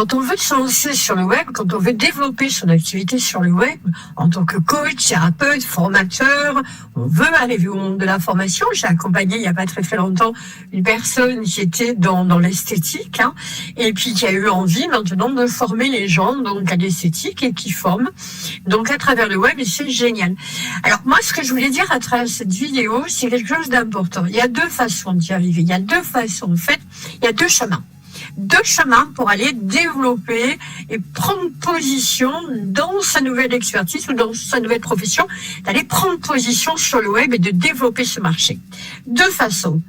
Quand on veut se lancer sur le web, quand on veut développer son activité sur le web, en tant que coach, thérapeute, formateur, on veut arriver au monde de la formation. J'ai accompagné il n'y a pas très longtemps une personne qui était dans l'esthétique, et puis qui a eu envie maintenant de former les gens donc à l'esthétique et qui forme donc à travers le web, et c'est génial. Alors moi, ce que je voulais dire à travers cette vidéo, c'est quelque chose d'important. Il y a deux façons d'y arriver. Il y a deux façons. En fait, il y a deux chemins. Deux chemins pour aller développer et prendre position dans sa nouvelle expertise ou dans sa nouvelle profession, d'aller prendre position sur le web et de développer ce marché. Deux façons.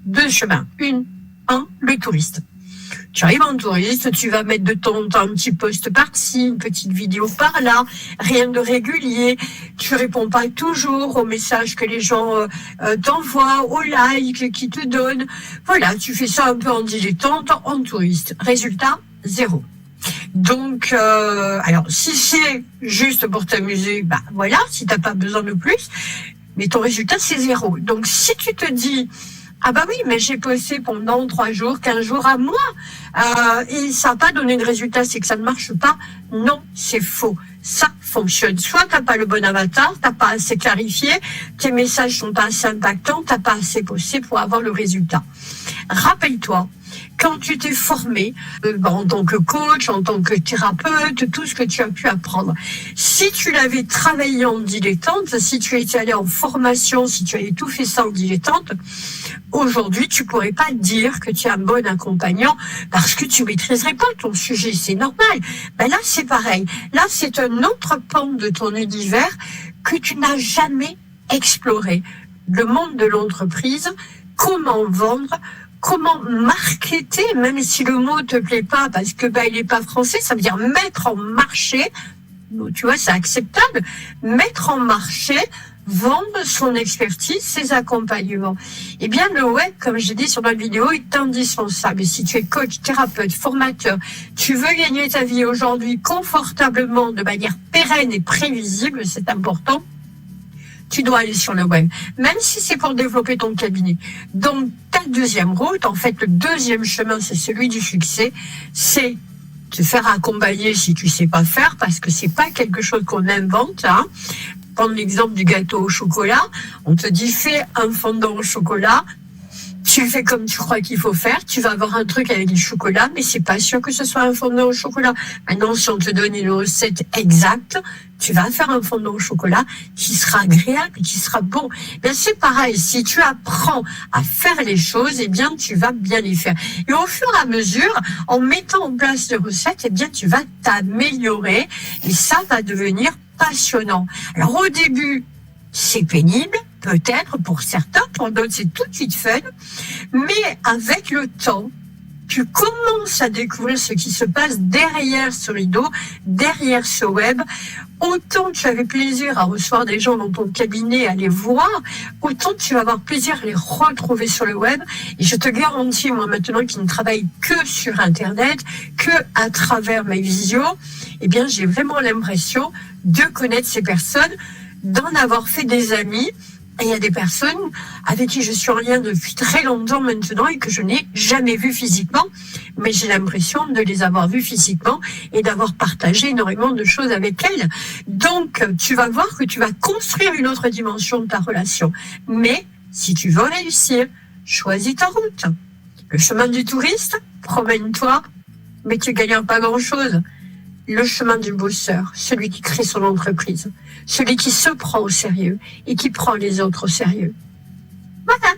Deux chemins. Un, le touriste. Tu arrives en touriste, tu vas mettre de temps en temps un petit post par-ci, une petite vidéo par-là, rien de régulier. Tu réponds pas toujours aux messages que les gens t'envoient, aux likes qu'ils te donnent. Voilà, tu fais ça un peu en dilettante, en touriste. Résultat, 0. Donc, alors, si c'est juste pour t'amuser, voilà, si t'as pas besoin de plus, mais ton résultat, c'est 0. Donc, si tu te dis, ah oui, mais j'ai posté pendant 3 jours, 15 jours, un mois, et ça n'a pas donné de résultat, c'est que ça ne marche pas. Non, c'est faux. Ça fonctionne. Soit t'as pas le bon avatar, t'as pas assez clarifié, tes messages sont pas assez impactants, t'as pas assez posté pour avoir le résultat. Rappelle-toi, quand tu t'es formé en tant que coach, en tant que thérapeute, tout ce que tu as pu apprendre, si tu l'avais travaillé en dilettante, si tu étais allé en formation, si tu avais tout fait ça en dilettante, aujourd'hui, tu pourrais pas dire que tu es un bon accompagnant parce que tu maîtriserais pas ton sujet. C'est normal. Là, c'est pareil. Là, c'est un autre pan de ton univers que tu n'as jamais exploré. Le monde de l'entreprise, comment vendre, comment marketer, même si le mot te plaît pas parce que il est pas français, ça veut dire mettre en marché. Tu vois, c'est acceptable. Mettre en marché, vendre son expertise, ses accompagnements. Eh bien, le web, comme j'ai dit sur ma vidéo, est indispensable. Si tu es coach, thérapeute, formateur, tu veux gagner ta vie aujourd'hui confortablement, de manière pérenne et prévisible, c'est important, tu dois aller sur le web, même si c'est pour développer ton cabinet. Donc, ta deuxième route, en fait, le deuxième chemin, c'est celui du succès, c'est te faire accompagner si tu sais pas faire, parce que c'est pas quelque chose qu'on invente, Prendre l'exemple du gâteau au chocolat, on te dit fais un fondant au chocolat, tu fais comme tu crois qu'il faut faire, tu vas avoir un truc avec du chocolat, mais c'est pas sûr que ce soit un fondant au chocolat. Maintenant, si on te donne une recette exacte, tu vas faire un fondant au chocolat qui sera agréable, qui sera bon. Bien, c'est pareil. Si tu apprends à faire les choses, bien, tu vas bien les faire. Et au fur et à mesure, en mettant en place les recettes, bien, tu vas t'améliorer et ça va devenir passionnant. Alors, au début, c'est pénible, peut-être pour certains, pour d'autres c'est tout de suite fun, mais avec le temps, tu commences à découvrir ce qui se passe derrière ce rideau, derrière ce web. Autant tu avais plaisir à recevoir des gens dans ton cabinet, à les voir, autant tu vas avoir plaisir à les retrouver sur le web. Et je te garantis, moi maintenant qui ne travaille que sur Internet, que à travers mes visios, bien j'ai vraiment l'impression de connaître ces personnes, d'en avoir fait des amis. Et il y a des personnes avec qui je suis en lien depuis très longtemps maintenant et que je n'ai jamais vues physiquement, mais j'ai l'impression de les avoir vues physiquement et d'avoir partagé énormément de choses avec elles. Donc, tu vas voir que tu vas construire une autre dimension de ta relation. Mais, si tu veux réussir, choisis ta route. Le chemin du touriste, promène-toi, mais tu gagnes pas grand-chose. Le chemin du bosseur, celui qui crée son entreprise, celui qui se prend au sérieux et qui prend les autres au sérieux. Voilà.